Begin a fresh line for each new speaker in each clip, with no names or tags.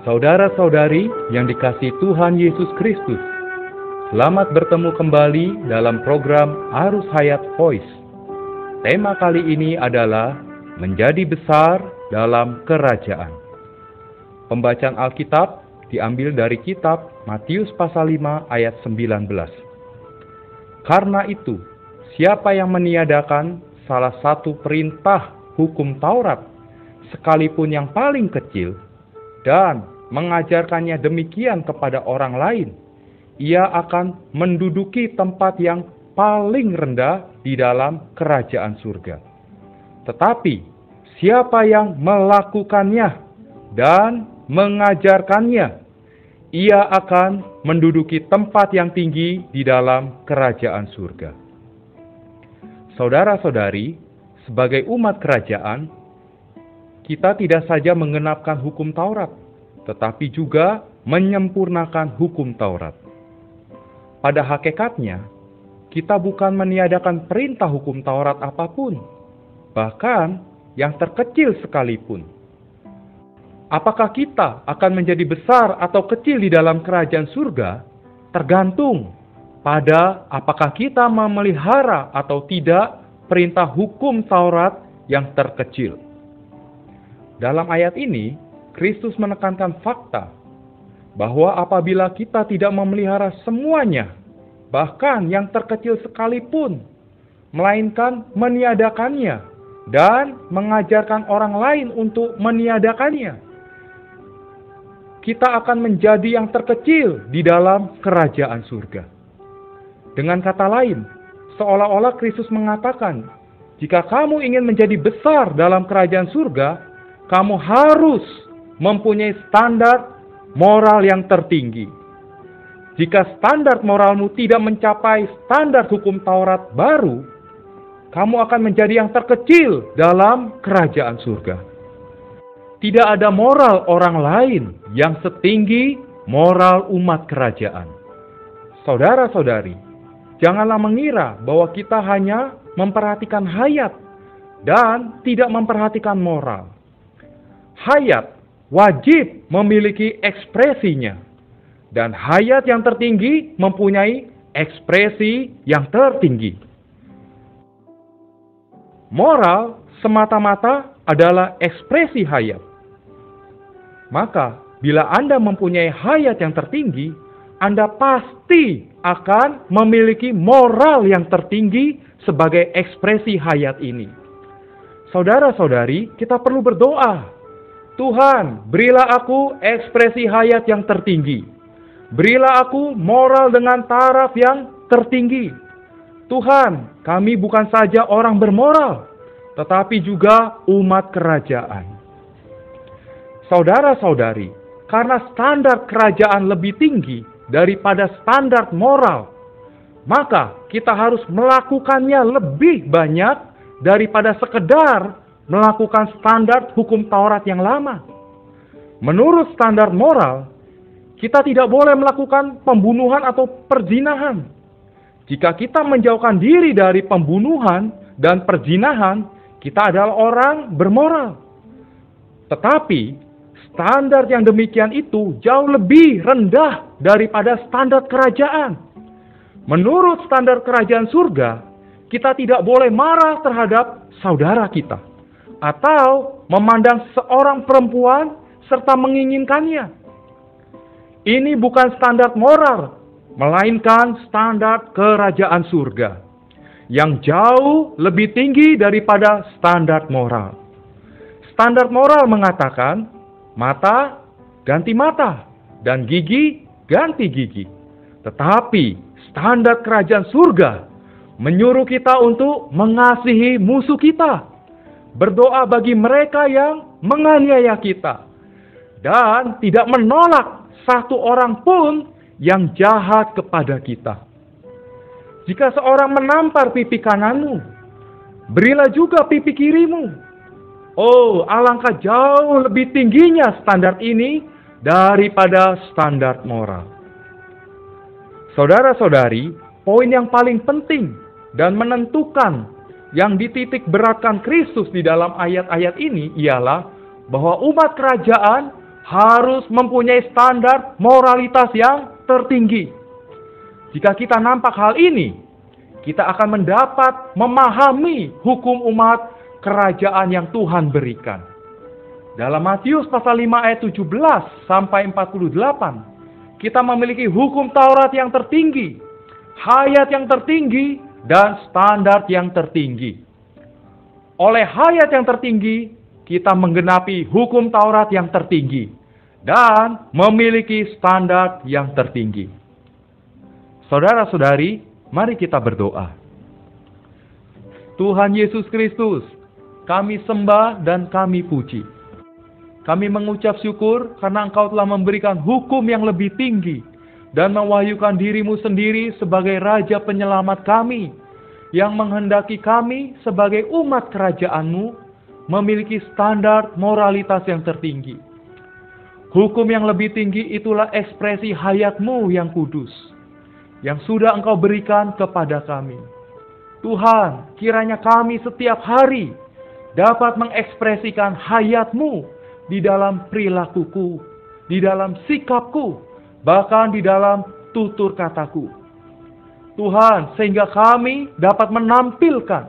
Saudara-saudari yang dikasihi Tuhan Yesus Kristus, selamat bertemu kembali dalam program Arus Hayat Voice. Tema kali ini adalah menjadi besar dalam kerajaan. Pembacaan Alkitab diambil dari kitab Matius pasal 5 ayat 19. Karena itu, siapa yang meniadakan salah satu perintah hukum Taurat, sekalipun yang paling kecil, dan mengajarkannya demikian kepada orang lain, ia akan menduduki tempat yang paling rendah di dalam kerajaan surga. Tetapi siapa yang melakukannya dan mengajarkannya, ia akan menduduki tempat yang tinggi di dalam kerajaan surga. Saudara-saudari, sebagai umat kerajaan, kita tidak saja menggenapkan hukum Taurat, tetapi juga menyempurnakan hukum Taurat. Pada hakikatnya, kita bukan meniadakan perintah hukum Taurat apapun, bahkan yang terkecil sekalipun. Apakah kita akan menjadi besar atau kecil di dalam kerajaan surga, tergantung pada apakah kita memelihara atau tidak perintah hukum Taurat yang terkecil. Dalam ayat ini, Kristus menekankan fakta bahwa apabila kita tidak memelihara semuanya, bahkan yang terkecil sekalipun, melainkan meniadakannya dan mengajarkan orang lain untuk meniadakannya, kita akan menjadi yang terkecil di dalam kerajaan surga. Dengan kata lain, seolah-olah Kristus mengatakan, jika kamu ingin menjadi besar dalam kerajaan surga, kamu harus mempunyai standar moral yang tertinggi. Jika standar moralmu tidak mencapai standar hukum Taurat baru, kamu akan menjadi yang terkecil dalam kerajaan surga. Tidak ada moral orang lain yang setinggi moral umat kerajaan. Saudara-saudari, janganlah mengira bahwa kita hanya memperhatikan hayat dan tidak memperhatikan moral. Hayat wajib memiliki ekspresinya, dan hayat yang tertinggi mempunyai ekspresi yang tertinggi. Moral semata-mata adalah ekspresi hayat. Maka, bila Anda mempunyai hayat yang tertinggi, Anda pasti akan memiliki moral yang tertinggi sebagai ekspresi hayat ini. Saudara-saudari, kita perlu berdoa. Tuhan, berilah aku ekspresi hayat yang tertinggi. Berilah aku moral dengan taraf yang tertinggi. Tuhan, kami bukan saja orang bermoral, tetapi juga umat kerajaan. Saudara-saudari, karena standar kerajaan lebih tinggi daripada standar moral, maka kita harus melakukannya lebih banyak daripada sekedar melakukan standar hukum Taurat yang lama. Menurut standar moral, kita tidak boleh melakukan pembunuhan atau perzinahan. Jika kita menjauhkan diri dari pembunuhan dan perzinahan, kita adalah orang bermoral. Tetapi, standar yang demikian itu jauh lebih rendah daripada standar kerajaan. Menurut standar kerajaan surga, kita tidak boleh marah terhadap saudara kita, atau memandang seorang perempuan serta menginginkannya. Ini bukan standar moral, melainkan standar kerajaan surga, yang jauh lebih tinggi daripada standar moral. Standar moral mengatakan, mata ganti mata, dan gigi ganti gigi. Tetapi standar kerajaan surga menyuruh kita untuk mengasihi musuh kita, berdoa bagi mereka yang menganiaya kita, dan tidak menolak satu orang pun yang jahat kepada kita. Jika seorang menampar pipi kananmu, berilah juga pipi kirimu. Oh, alangkah jauh lebih tingginya standar ini daripada standar moral. Saudara-saudari, poin yang paling penting dan menentukan yang dititik beratkan Kristus di dalam ayat-ayat ini ialah bahwa umat kerajaan harus mempunyai standar moralitas yang tertinggi. Jika kita nampak hal ini, kita akan mendapat memahami hukum umat kerajaan yang Tuhan berikan. Dalam Matius pasal 5 ayat 17 sampai 48, kita memiliki hukum Taurat yang tertinggi, hayat yang tertinggi, dan standar yang tertinggi. Oleh hayat yang tertinggi, kita menggenapi hukum Taurat yang tertinggi dan memiliki standar yang tertinggi. Saudara-saudari, mari kita berdoa. Tuhan Yesus Kristus, kami sembah dan kami puji. Kami mengucap syukur karena Engkau telah memberikan hukum yang lebih tinggi dan mewahyukan diri-Mu sendiri sebagai Raja Penyelamat kami, yang menghendaki kami sebagai umat kerajaan-Mu memiliki standar moralitas yang tertinggi. Hukum yang lebih tinggi itulah ekspresi hayat-Mu yang kudus, yang sudah Engkau berikan kepada kami. Tuhan, kiranya kami setiap hari dapat mengekspresikan hayat-Mu di dalam perilakuku, di dalam sikapku, bahkan di dalam tutur kataku. Tuhan, sehingga kami dapat menampilkan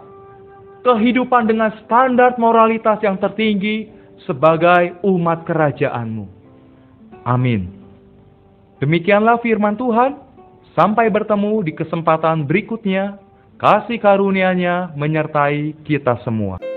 kehidupan dengan standar moralitas yang tertinggi sebagai umat kerajaan-Mu. Amin. Demikianlah firman Tuhan. Sampai bertemu di kesempatan berikutnya. Kasih karunia-Nya menyertai kita semua.